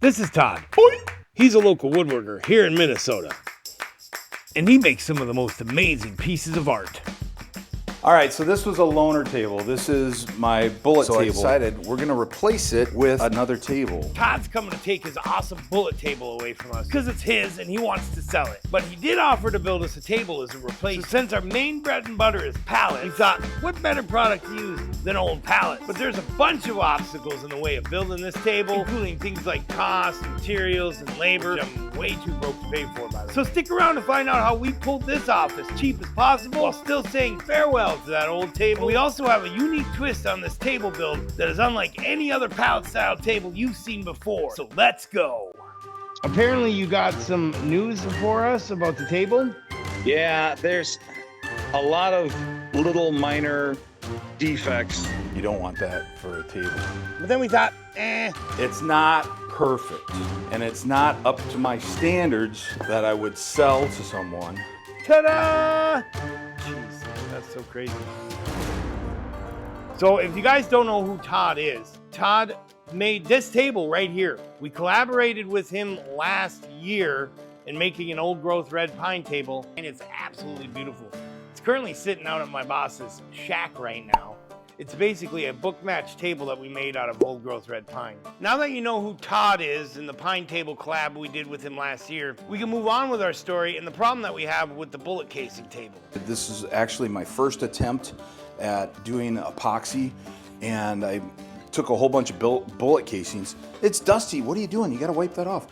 This is Todd. He's a local woodworker here in Minnesota, and he makes some of the most amazing pieces of art. All right, so this was a loaner table. This is my bullet table. So I decided we're gonna replace it with another table. Todd's coming to take his awesome bullet table away from us because it's his and he wants to sell it. But he did offer to build us a table as a replacement. So since our main bread and butter is pallets, we thought, what better product to use than old pallets? But there's a bunch of obstacles in the way of building this table, including things like cost, materials, and labor, which I'm way too broke to pay for, by the way. So stick around to find out how we pulled this off as cheap as possible while still saying farewell to that old table. We also have a unique twist on this table build that is unlike any other pallet style table you've seen before. So let's go. Apparently you got some news for us about the table. Yeah, there's a lot of little minor defects. You don't want that for a table. But then we thought, It's not perfect, and it's not up to my standards that I would sell to someone. ta-da! Jeez, that's so crazy. So if you guys don't know who Todd is, Todd made this table right here. We collaborated with him last year in making an old growth red pine table, and it's absolutely beautiful. It's currently sitting out at my boss's shack right now. It's basically a book match table that we made out of old growth red pine. Now that you know who Todd is and the pine table collab we did with him last year, we can move on with our story and the problem that we have with the bullet casing table. This is actually my first attempt at doing epoxy, and I took a whole bunch of bullet casings. It's dusty. What are you doing? You got to wipe that off.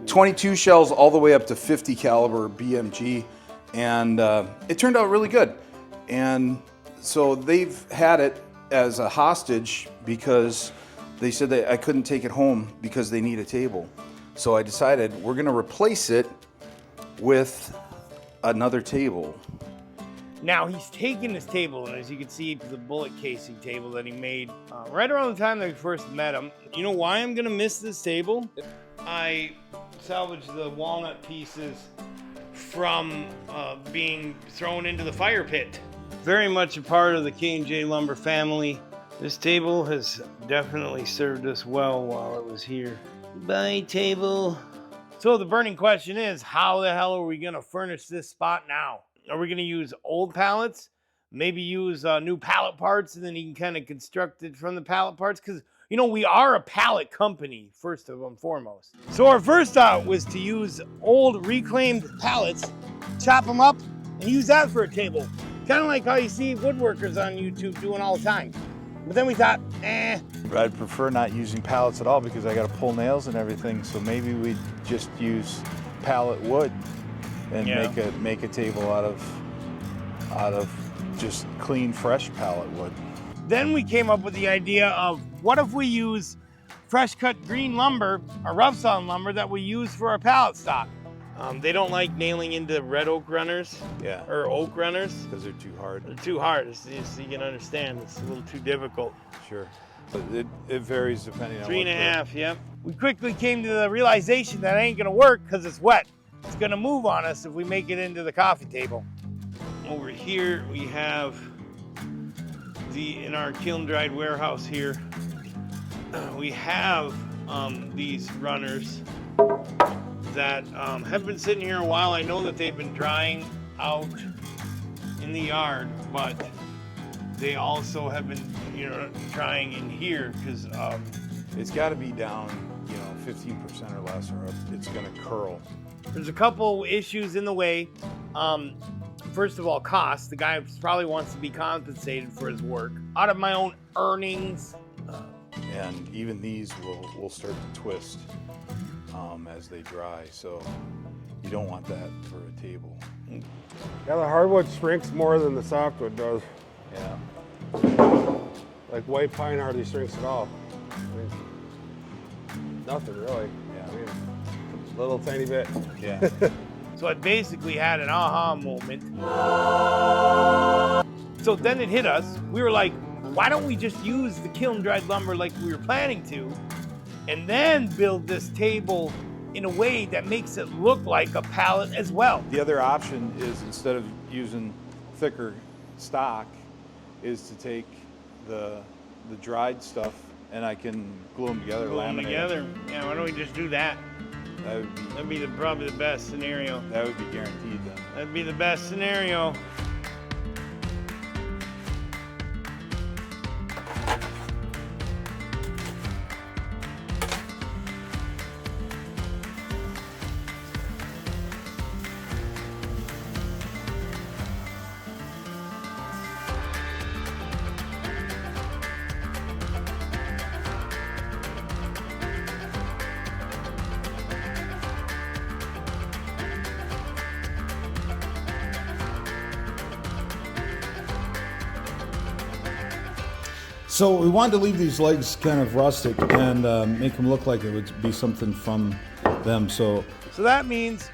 22 shells all the way up to 50 caliber BMG, and it turned out really good. And so they've had it as a hostage because they said that I couldn't take it home because they need a table. So I decided we're going to replace it with another table. Now he's taken this table, and as you can see, it's the bullet casing table that he made right around the time that we first met him. You know why I'm gonna miss this table? I salvaged the walnut pieces from being thrown into the fire pit. Very much a part of the K&J Lumber family. This table has definitely served us well while it was here. Bye, table. So the burning question is, how the hell are we gonna furnish this spot now? Are we gonna use old pallets? Maybe use new pallet parts, and then you can kind of construct it from the pallet parts? Because, you know, we are a pallet company, first and foremost. So our first thought was to use old reclaimed pallets, chop them up, and use that for a table. Kind of like how you see woodworkers on YouTube doing all the time. But then we thought, I'd prefer not using pallets at all because I got to pull nails and everything. So maybe we'd just use pallet wood and make a table out of just clean, fresh pallet wood. Then we came up with the idea of, what if we use fresh cut green lumber, or rough sawn lumber that we use for our pallet stock? They don't like nailing into red oak runners, or oak runners. Because they're too hard. They're too hard, so you can understand, it's a little too difficult. Sure. But it varies depending on 3.5, yep. We quickly came to the realization that it ain't gonna work because it's wet. It's gonna move on us if we make it into the coffee table. Over here we have in our kiln-dried warehouse here, we have these runners that have been sitting here a while. I know that they've been drying out in the yard, but they also have been, drying in here because it's got to be down, 15% or less, or it's going to curl. There's a couple issues in the way. First of all, cost. The guy probably wants to be compensated for his work out of my own earnings. And even these will start to twist as they dry, so you don't want that for a table. Yeah, the hardwood shrinks more than the softwood does. Yeah. Like white pine hardly shrinks at all. I mean, nothing really. Yeah. I mean, little tiny bit. Yeah. So I basically had an aha moment. So then it hit us. We were like, why don't we just use the kiln-dried lumber like we were planning to, and then build this table in a way that makes it look like a pallet as well? The other option is, instead of using thicker stock, is to take the dried stuff and I can glue them together, Glue them laminate together. Yeah, why don't we just do that? That'd be probably the best scenario. That would be guaranteed then. That'd be the best scenario. So we wanted to leave these legs kind of rustic and make them look like it would be something from them. So that means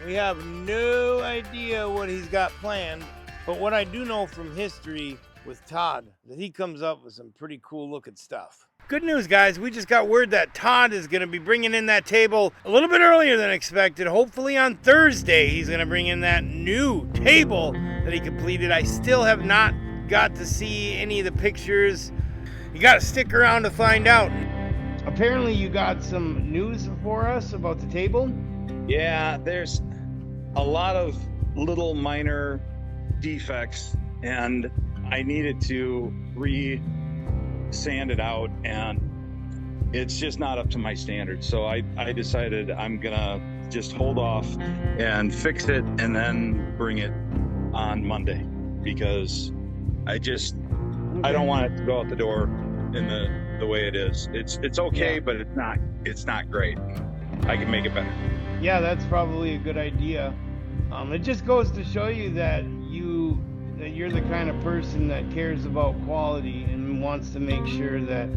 we have no idea what he's got planned, but what I do know from history with Todd, that he comes up with some pretty cool looking stuff. Good news, guys. We just got word that Todd is going to be bringing in that table a little bit earlier than expected. Hopefully on Thursday, he's going to bring in that new table that he completed. I still have not got to see any of the pictures. You got to stick around to find out. Apparently you got some news for us about the table. Yeah, there's a lot of little minor defects, and I needed to sand it out, and it's just not up to my standards. So I decided I'm gonna just hold off and fix it and then bring it on Monday, because I don't want it to go out the door in the way it is. It's okay, but it's not great. I can make it better. Yeah, that's probably a good idea. It just goes to show you that you're the kind of person that cares about quality and wants to make sure that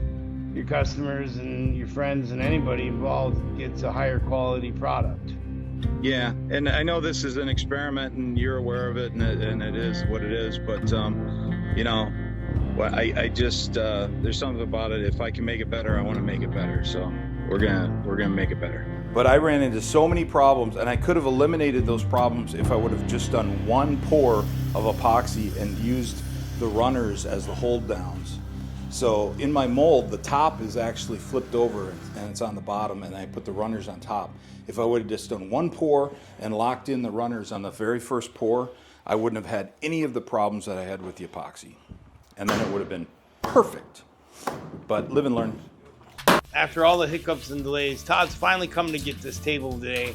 your customers and your friends and anybody involved gets a higher quality product. Yeah, and I know this is an experiment and you're aware of it, and it is what it is, but I just there's something about it. If I can make it better, I want to make it better. So we're gonna make it better. But I ran into so many problems, and I could have eliminated those problems if I would have just done one pour of epoxy and used the runners as the hold downs. So in my mold, the top is actually flipped over and it's on the bottom, and I put the runners on top. If I would have just done one pour and locked in the runners on the very first pour, I wouldn't have had any of the problems that I had with the epoxy. And then it would have been perfect. But live and learn. After all the hiccups and delays, Todd's finally come to get this table today.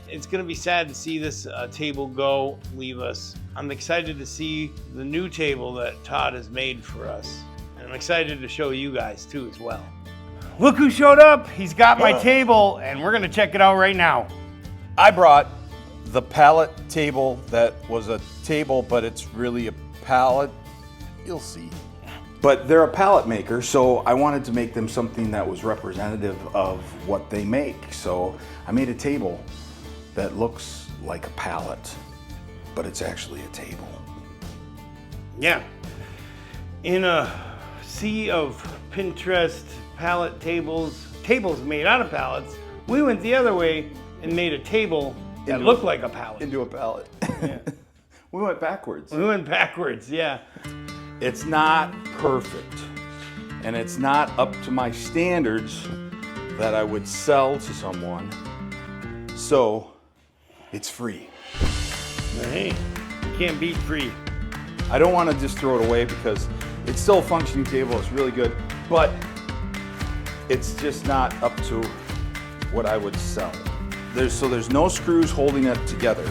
It's going to be sad to see this table go, leave us. I'm excited to see the new table that Todd has made for us. And I'm excited to show you guys too as well. Look who showed up. He's got my table, and we're going to check it out right now. I brought the pallet table that was a table, but it's really a pallet. You'll see. But they're a pallet maker, so I wanted to make them something that was representative of what they make. So I made a table that looks like a pallet, but it's actually a table. Yeah. In a sea of Pinterest pallet tables made out of pallets, we went the other way and made a table that looked like a pallet. Into a pallet. Yeah. We went backwards. We went backwards, yeah. It's not perfect, and it's not up to my standards that I would sell to someone, so it's free. Hey, you can't beat free. I don't want to just throw it away because it's still a functioning table, it's really good, but it's just not up to what I would sell. There's no screws holding it together.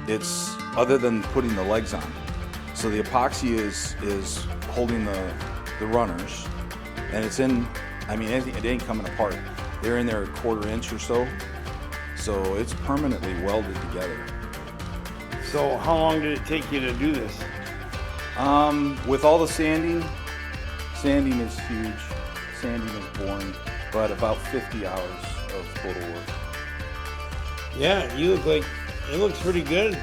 It's other than putting the legs on. So the epoxy is holding the runners, and it's in, I mean, it ain't coming apart. They're in there a 1/4 inch or so. So it's permanently welded together. So how long did it take you to do this? With all the sanding is huge. Sanding is boring, but about 50 hours of total work. Yeah, you look like, it looks pretty good.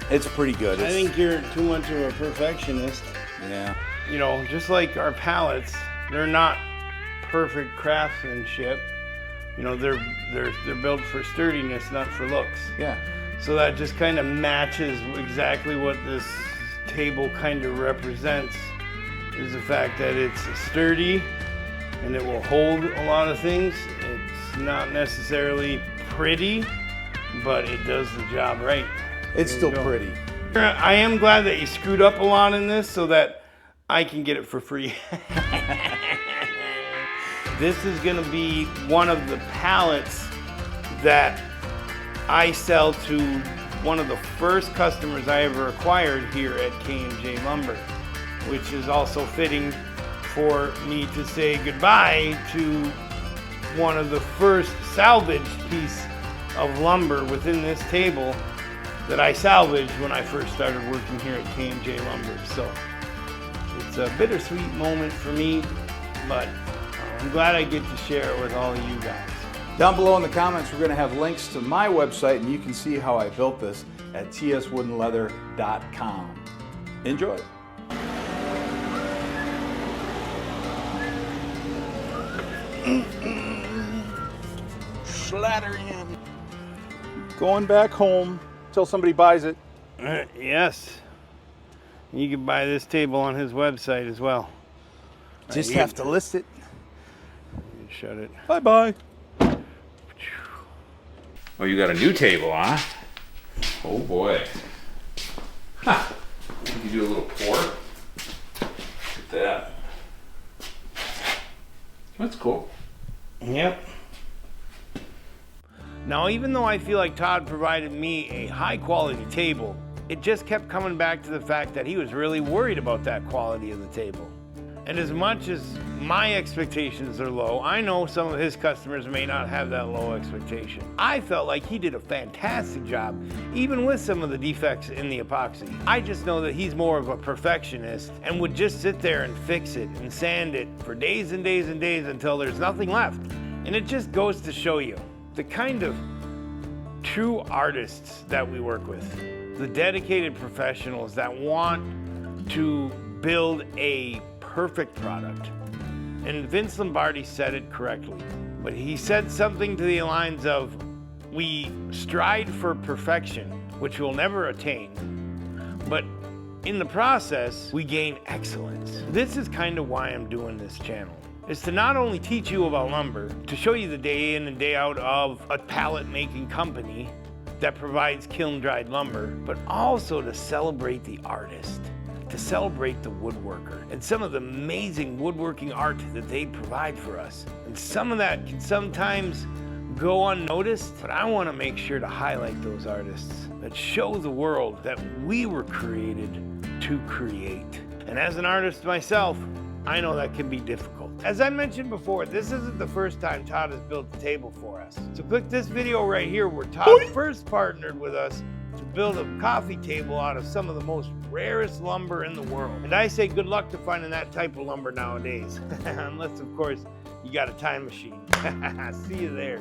It's pretty good. I think you're too much of a perfectionist. Yeah. You know, just like our pallets, they're not perfect craftsmanship. You know, they're built for sturdiness, not for looks. Yeah. So that just kind of matches exactly what this table kind of represents, is the fact that it's sturdy, and it will hold a lot of things. It's not necessarily pretty, but it does the job right. It's There still you go. pretty. I am glad that you screwed up a lot in this so that I can get it for free. This is gonna be one of the pallets that I sell to one of the first customers I ever acquired here at K&J Lumber, which is also fitting for me to say goodbye to one of the first salvaged piece of lumber within this table that I salvaged when I first started working here at K&J Lumber. So it's a bittersweet moment for me, but I'm glad I get to share it with all of you guys. Down below in the comments, we're going to have links to my website, and you can see how I built this at tswoodenleather.com. Enjoy. Slatter in. Going back home till somebody buys it. Yes. You can buy this table on his website as well. Just have to list it. Shut it. Bye-bye. Oh, you got a new table, huh? Oh boy. Ha! You can do a little pour. Look at that. That's cool. Yep. Now, even though I feel like Todd provided me a high quality table, it just kept coming back to the fact that he was really worried about that quality of the table. And as much as my expectations are low, I know some of his customers may not have that low expectation. I felt like he did a fantastic job, even with some of the defects in the epoxy. I just know that he's more of a perfectionist and would just sit there and fix it and sand it for days and days and days until there's nothing left. And it just goes to show you the kind of true artists that we work with, the dedicated professionals that want to build a perfect product. And Vince Lombardi said it correctly, but he said something to the lines of, we strive for perfection, which we'll never attain, but in the process, we gain excellence. This is kind of why I'm doing this channel, is to not only teach you about lumber, to show you the day in and day out of a pallet making company that provides kiln-dried lumber, but also to celebrate the artist, to celebrate the woodworker and some of the amazing woodworking art that they provide for us. And some of that can sometimes go unnoticed, but I want to make sure to highlight those artists that show the world that we were created to create. And as an artist myself, I know that can be difficult. As I mentioned before, this isn't the first time Todd has built a table for us. So click this video right here where Todd first partnered with us to build a coffee table out of some of the most rarest lumber in the world. And I say good luck to finding that type of lumber nowadays. Unless, of course, you got a time machine. See you there.